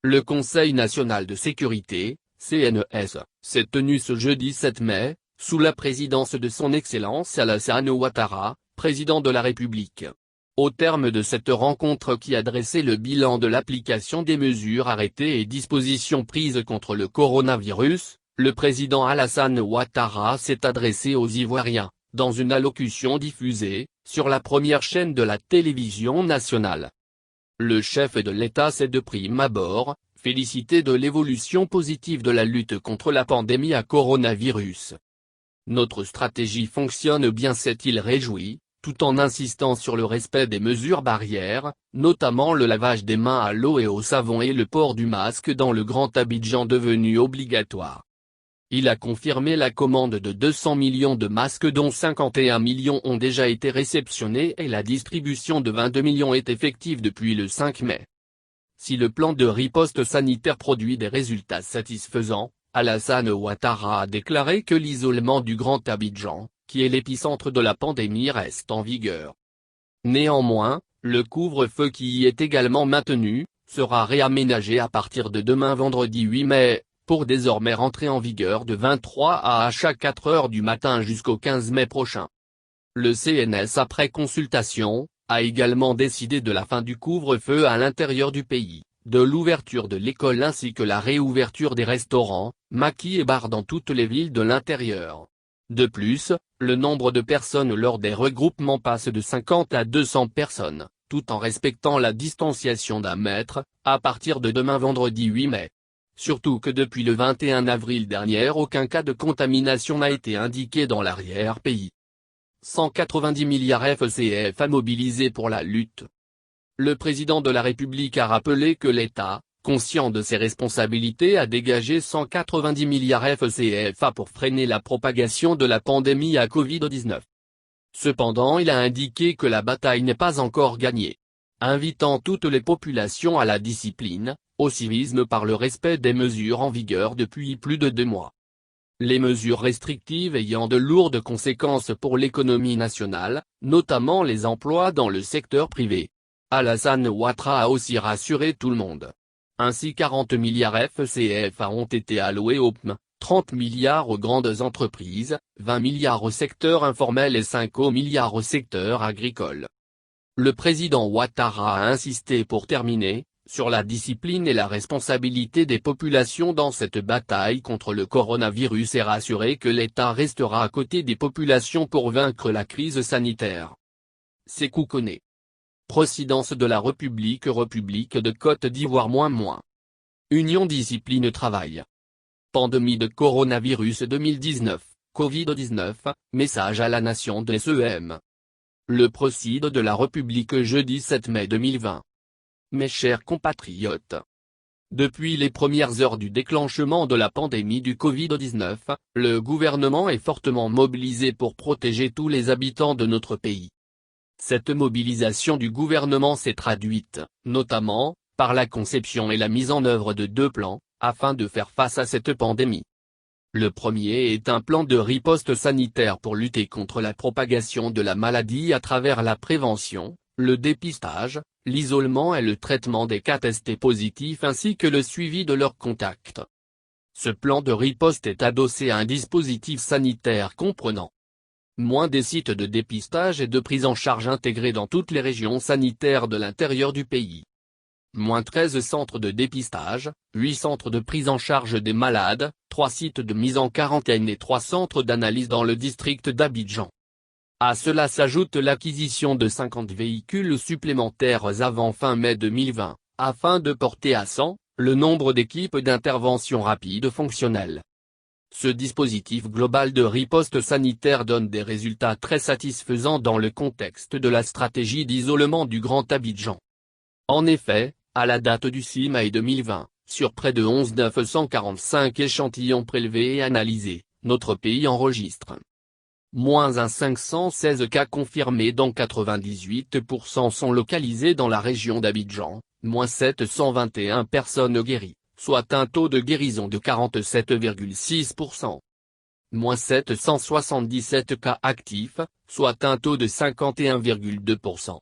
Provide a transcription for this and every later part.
Le Conseil national de sécurité, CNES, s'est tenu ce jeudi 7 mai, sous la présidence de son Excellence Alassane Ouattara, président de la République. Au terme de cette rencontre qui a dressé le bilan de l'application des mesures arrêtées et dispositions prises contre le coronavirus, le président Alassane Ouattara s'est adressé aux Ivoiriens, dans une allocution diffusée, sur la première chaîne de la télévision nationale. Le chef de l'État s'est de prime abord félicité de l'évolution positive de la lutte contre la pandémie à coronavirus. Notre stratégie fonctionne bien, s'est-il réjoui, tout en insistant sur le respect des mesures barrières, notamment le lavage des mains à l'eau et au savon et le port du masque dans le Grand Abidjan devenu obligatoire. Il a confirmé la commande de 200 millions de masques dont 51 millions ont déjà été réceptionnés et la distribution de 22 millions est effective depuis le 5 mai. Si le plan de riposte sanitaire produit des résultats satisfaisants, Alassane Ouattara a déclaré que l'isolement du Grand Abidjan, qui est l'épicentre de la pandémie, reste en vigueur. Néanmoins, le couvre-feu qui y est également maintenu, sera réaménagé à partir de demain vendredi 8 mai, pour désormais rentrer en vigueur de 23 à chaque 4 heures du matin jusqu'au 15 mai prochain. Le CNS, après consultation, a également décidé de la fin du couvre-feu à l'intérieur du pays, de l'ouverture de l'école ainsi que la réouverture des restaurants, maquis et bars dans toutes les villes de l'intérieur. De plus, le nombre de personnes lors des regroupements passe de 50 à 200 personnes, tout en respectant la distanciation d'1 mètre, à partir de demain vendredi 8 mai. Surtout que depuis le 21 avril dernier aucun cas de contamination n'a été indiqué dans l'arrière-pays. 190 milliards CFA mobilisés pour la lutte. Le président de la République a rappelé que l'État, conscient de ses responsabilités, a dégagé 190 milliards CFA pour freiner la propagation de la pandémie à Covid-19. Cependant, il a indiqué que la bataille n'est pas encore gagnée, invitant toutes les populations à la discipline, au civisme par le respect des mesures en vigueur depuis plus de 2 mois. Les mesures restrictives ayant de lourdes conséquences pour l'économie nationale, notamment les emplois dans le secteur privé. Alassane Ouattara a aussi rassuré tout le monde. Ainsi 40 milliards CFA ont été alloués au PME, 30 milliards aux grandes entreprises, 20 milliards au secteur informel et 5 milliards au secteur agricole. Le président Ouattara a insisté pour terminer, sur la discipline et la responsabilité des populations dans cette bataille contre le coronavirus et rassuré que l'État restera à côté des populations pour vaincre la crise sanitaire. Sékou Koné. Présidence de la République de Côte d'Ivoire -. Union Discipline Travail. Pandémie de coronavirus 2019, Covid-19, message à la nation de SEM. Le président de la République jeudi 7 mai 2020. Mes chers compatriotes. Depuis les premières heures du déclenchement de la pandémie du Covid-19, le gouvernement est fortement mobilisé pour protéger tous les habitants de notre pays. Cette mobilisation du gouvernement s'est traduite, notamment, par la conception et la mise en œuvre de 2 plans, afin de faire face à cette pandémie. Le premier est un plan de riposte sanitaire pour lutter contre la propagation de la maladie à travers la prévention, le dépistage, l'isolement et le traitement des cas testés positifs ainsi que le suivi de leurs contacts. Ce plan de riposte est adossé à un dispositif sanitaire comprenant moins des sites de dépistage et de prise en charge intégrés dans toutes les régions sanitaires de l'intérieur du pays. Moins 13 centres de dépistage, 8 centres de prise en charge des malades, 3 sites de mise en quarantaine et 3 centres d'analyse dans le district d'Abidjan. À cela s'ajoute l'acquisition de 50 véhicules supplémentaires avant fin mai 2020, afin de porter à 100, le nombre d'équipes d'intervention rapide fonctionnelles. Ce dispositif global de riposte sanitaire donne des résultats très satisfaisants dans le contexte de la stratégie d'isolement du Grand Abidjan. En effet, à la date du 6 mai 2020, sur près de 11 945 échantillons prélevés et analysés, notre pays enregistre -1 516 cas confirmés dont 98% sont localisés dans la région d'Abidjan, -721 personnes guéries, soit un taux de guérison de 47,6%. -777 cas actifs, soit un taux de 51,2%.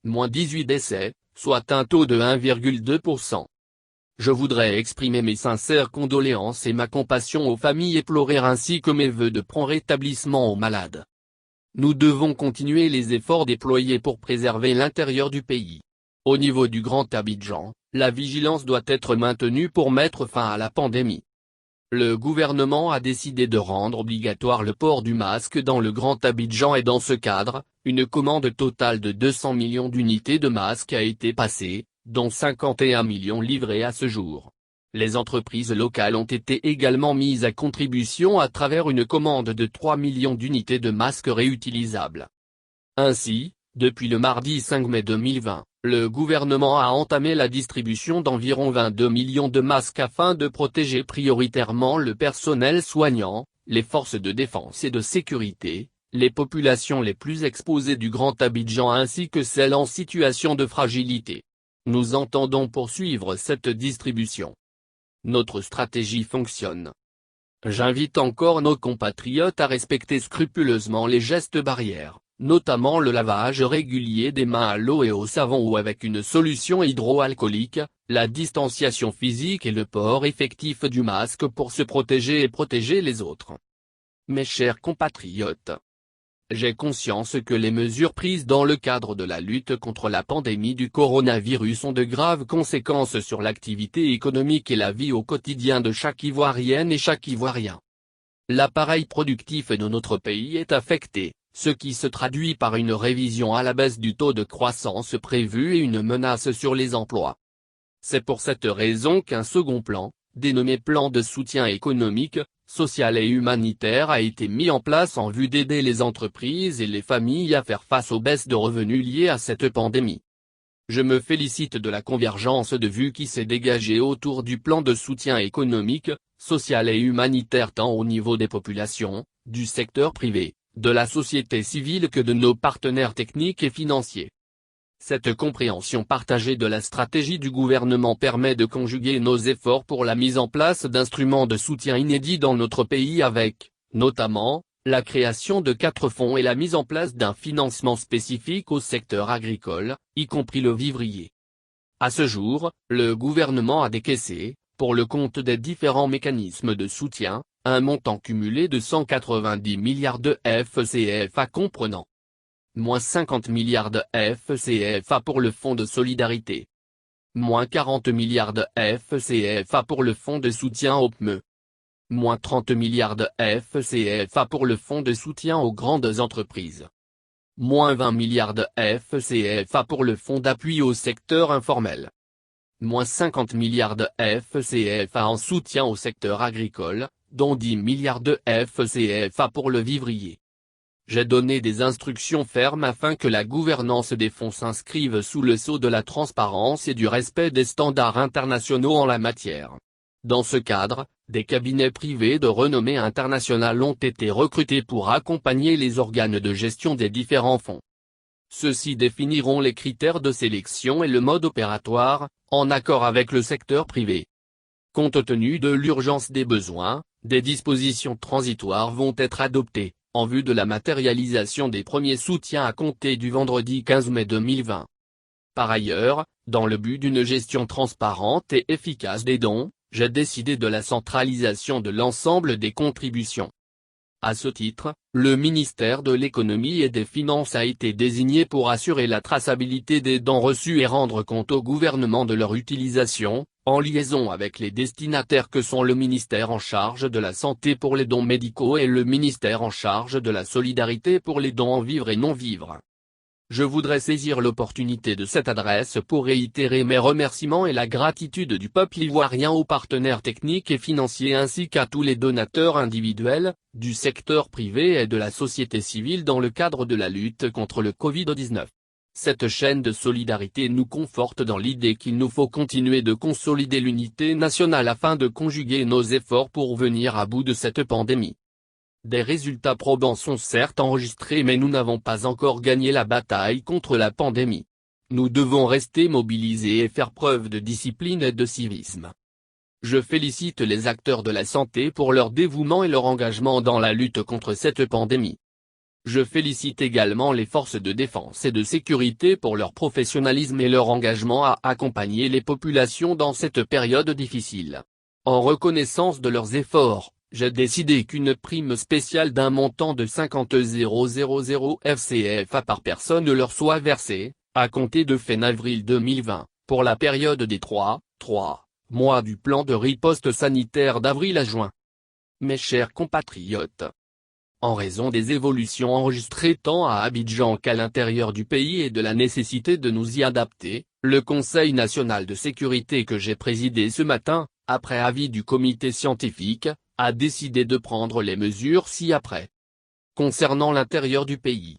-18 décès, soit un taux de 1,2%. Je voudrais exprimer mes sincères condoléances et ma compassion aux familles éplorées ainsi que mes vœux de prompt rétablissement aux malades. Nous devons continuer les efforts déployés pour préserver l'intérieur du pays. Au niveau du Grand Abidjan, la vigilance doit être maintenue pour mettre fin à la pandémie. Le gouvernement a décidé de rendre obligatoire le port du masque dans le Grand Abidjan et dans ce cadre, une commande totale de 200 millions d'unités de masques a été passée, dont 51 millions livrés à ce jour. Les entreprises locales ont été également mises à contribution à travers une commande de 3 millions d'unités de masques réutilisables. Ainsi, depuis le mardi 5 mai 2020, le gouvernement a entamé la distribution d'environ 22 millions de masques afin de protéger prioritairement le personnel soignant, les forces de défense et de sécurité, les populations les plus exposées du Grand Abidjan ainsi que celles en situation de fragilité. Nous entendons poursuivre cette distribution. Notre stratégie fonctionne. J'invite encore nos compatriotes à respecter scrupuleusement les gestes barrières, notamment le lavage régulier des mains à l'eau et au savon ou avec une solution hydroalcoolique, la distanciation physique et le port effectif du masque pour se protéger et protéger les autres. Mes chers compatriotes, j'ai conscience que les mesures prises dans le cadre de la lutte contre la pandémie du coronavirus ont de graves conséquences sur l'activité économique et la vie au quotidien de chaque Ivoirienne et chaque Ivoirien. L'appareil productif de notre pays est affecté, ce qui se traduit par une révision à la baisse du taux de croissance prévu et une menace sur les emplois. C'est pour cette raison qu'un second plan, dénommé plan de soutien économique, social et humanitaire a été mis en place en vue d'aider les entreprises et les familles à faire face aux baisses de revenus liées à cette pandémie. Je me félicite de la convergence de vues qui s'est dégagée autour du plan de soutien économique, social et humanitaire tant au niveau des populations, du secteur privé, de la société civile que de nos partenaires techniques et financiers. Cette compréhension partagée de la stratégie du gouvernement permet de conjuguer nos efforts pour la mise en place d'instruments de soutien inédits dans notre pays avec, notamment, la création de 4 fonds et la mise en place d'un financement spécifique au secteur agricole, y compris le vivrier. À ce jour, le gouvernement a décaissé, pour le compte des différents mécanismes de soutien, un montant cumulé de 190 milliards de FCFA comprenant moins 50 milliards de FCFA pour le Fonds de solidarité, moins 40 milliards de FCFA pour le Fonds de soutien au PME, moins 30 milliards de FCFA pour le Fonds de soutien aux grandes entreprises, moins 20 milliards de FCFA pour le Fonds d'appui au secteur informel, moins 50 milliards de FCFA en soutien au secteur agricole, dont 10 milliards de FCFA pour le vivrier. J'ai donné des instructions fermes afin que la gouvernance des fonds s'inscrive sous le sceau de la transparence et du respect des standards internationaux en la matière. Dans ce cadre, des cabinets privés de renommée internationale ont été recrutés pour accompagner les organes de gestion des différents fonds. Ceux-ci définiront les critères de sélection et le mode opératoire, en accord avec le secteur privé. Compte tenu de l'urgence des besoins, des dispositions transitoires vont être adoptées, en vue de la matérialisation des premiers soutiens à compter du vendredi 15 mai 2020. Par ailleurs, dans le but d'une gestion transparente et efficace des dons, j'ai décidé de la centralisation de l'ensemble des contributions. À ce titre, le ministère de l'Économie et des Finances a été désigné pour assurer la traçabilité des dons reçus et rendre compte au gouvernement de leur utilisation, en liaison avec les destinataires que sont le ministère en charge de la Santé pour les dons médicaux et le ministère en charge de la Solidarité pour les dons en vivres et non-vivres. Je voudrais saisir l'opportunité de cette adresse pour réitérer mes remerciements et la gratitude du peuple ivoirien aux partenaires techniques et financiers ainsi qu'à tous les donateurs individuels, du secteur privé et de la société civile dans le cadre de la lutte contre le Covid-19. Cette chaîne de solidarité nous conforte dans l'idée qu'il nous faut continuer de consolider l'unité nationale afin de conjuguer nos efforts pour venir à bout de cette pandémie. Des résultats probants sont certes enregistrés mais nous n'avons pas encore gagné la bataille contre la pandémie. Nous devons rester mobilisés et faire preuve de discipline et de civisme. Je félicite les acteurs de la santé pour leur dévouement et leur engagement dans la lutte contre cette pandémie. Je félicite également les forces de défense et de sécurité pour leur professionnalisme et leur engagement à accompagner les populations dans cette période difficile. En reconnaissance de leurs efforts, j'ai décidé qu'une prime spéciale d'un montant de 50 000 FCFA par personne leur soit versée, à compter de fin avril 2020, pour la période des 3 mois du plan de riposte sanitaire d'avril à juin. Mes chers compatriotes, en raison des évolutions enregistrées tant à Abidjan qu'à l'intérieur du pays et de la nécessité de nous y adapter, le Conseil national de sécurité que j'ai présidé ce matin, après avis du comité scientifique, a décidé de prendre les mesures ci-après. Concernant l'intérieur du pays,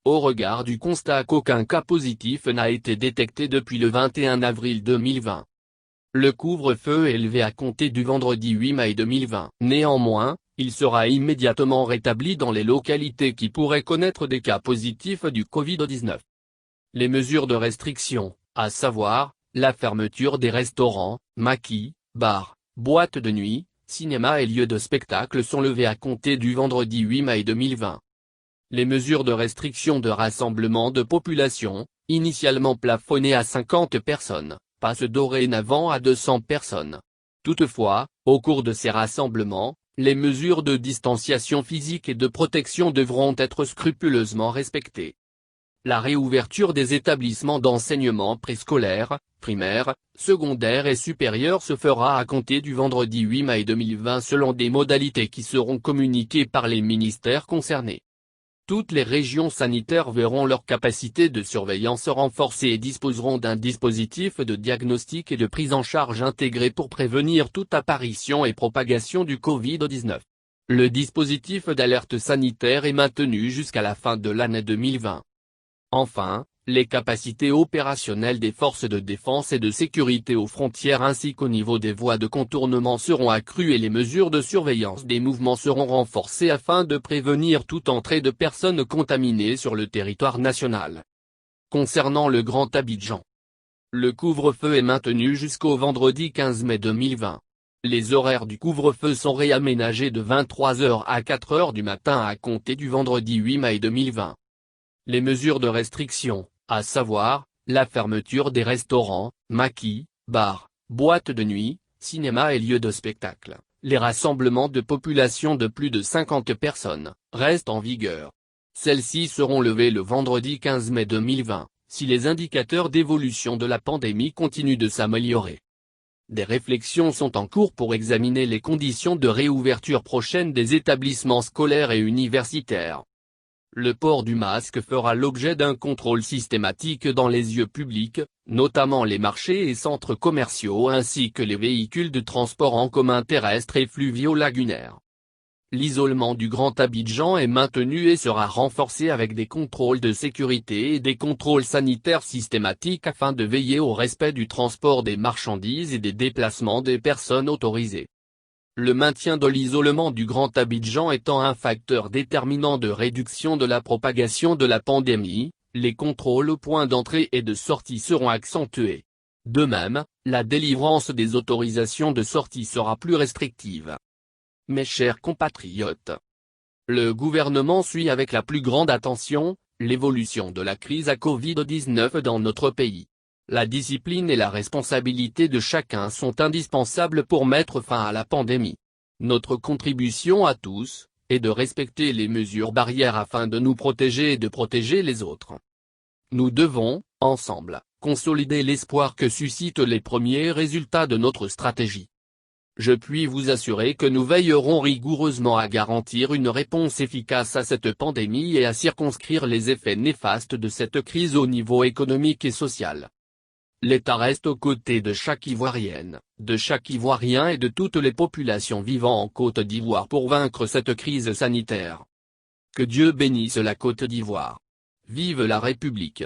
au regard du constat qu'aucun cas positif n'a été détecté depuis le 21 avril 2020, le couvre-feu est élevé à compter du vendredi 8 mai 2020. Néanmoins, il sera immédiatement rétabli dans les localités qui pourraient connaître des cas positifs du Covid-19. Les mesures de restriction, à savoir, la fermeture des restaurants, maquis, bars, boîtes de nuit, cinémas et lieux de spectacle sont levées à compter du vendredi 8 mai 2020. Les mesures de restriction de rassemblement de population, initialement plafonnées à 50 personnes, passent dorénavant à 200 personnes. Toutefois, au cours de ces rassemblements, les mesures de distanciation physique et de protection devront être scrupuleusement respectées. La réouverture des établissements d'enseignement préscolaire, primaire, secondaire et supérieur se fera à compter du vendredi 8 mai 2020 selon des modalités qui seront communiquées par les ministères concernés. Toutes les régions sanitaires verront leur capacité de surveillance renforcée et disposeront d'un dispositif de diagnostic et de prise en charge intégré pour prévenir toute apparition et propagation du Covid-19. Le dispositif d'alerte sanitaire est maintenu jusqu'à la fin de l'année 2020. Enfin, les capacités opérationnelles des forces de défense et de sécurité aux frontières ainsi qu'au niveau des voies de contournement seront accrues et les mesures de surveillance des mouvements seront renforcées afin de prévenir toute entrée de personnes contaminées sur le territoire national. Concernant le Grand Abidjan, le couvre-feu est maintenu jusqu'au vendredi 15 mai 2020. Les horaires du couvre-feu sont réaménagés de 23 h à 4 h du matin à compter du vendredi 8 mai 2020. Les mesures de restriction, à savoir, la fermeture des restaurants, maquis, bars, boîtes de nuit, cinémas et lieux de spectacle, les rassemblements de population de plus de 50 personnes, restent en vigueur. Celles-ci seront levées le vendredi 15 mai 2020, si les indicateurs d'évolution de la pandémie continuent de s'améliorer. Des réflexions sont en cours pour examiner les conditions de réouverture prochaine des établissements scolaires et universitaires. Le port du masque fera l'objet d'un contrôle systématique dans les lieux publics, notamment les marchés et centres commerciaux ainsi que les véhicules de transport en commun terrestres et fluvio-lagunaires. L'isolement du Grand Abidjan est maintenu et sera renforcé avec des contrôles de sécurité et des contrôles sanitaires systématiques afin de veiller au respect du transport des marchandises et des déplacements des personnes autorisées. Le maintien de l'isolement du Grand Abidjan étant un facteur déterminant de réduction de la propagation de la pandémie, les contrôles aux points d'entrée et de sortie seront accentués. De même, la délivrance des autorisations de sortie sera plus restrictive. Mes chers compatriotes, le gouvernement suit avec la plus grande attention l'évolution de la crise à Covid-19 dans notre pays. La discipline et la responsabilité de chacun sont indispensables pour mettre fin à la pandémie. Notre contribution à tous est de respecter les mesures barrières afin de nous protéger et de protéger les autres. Nous devons, ensemble, consolider l'espoir que suscitent les premiers résultats de notre stratégie. Je puis vous assurer que nous veillerons rigoureusement à garantir une réponse efficace à cette pandémie et à circonscrire les effets néfastes de cette crise au niveau économique et social. L'État reste aux côtés de chaque Ivoirienne, de chaque Ivoirien et de toutes les populations vivant en Côte d'Ivoire pour vaincre cette crise sanitaire. Que Dieu bénisse la Côte d'Ivoire. Vive la République.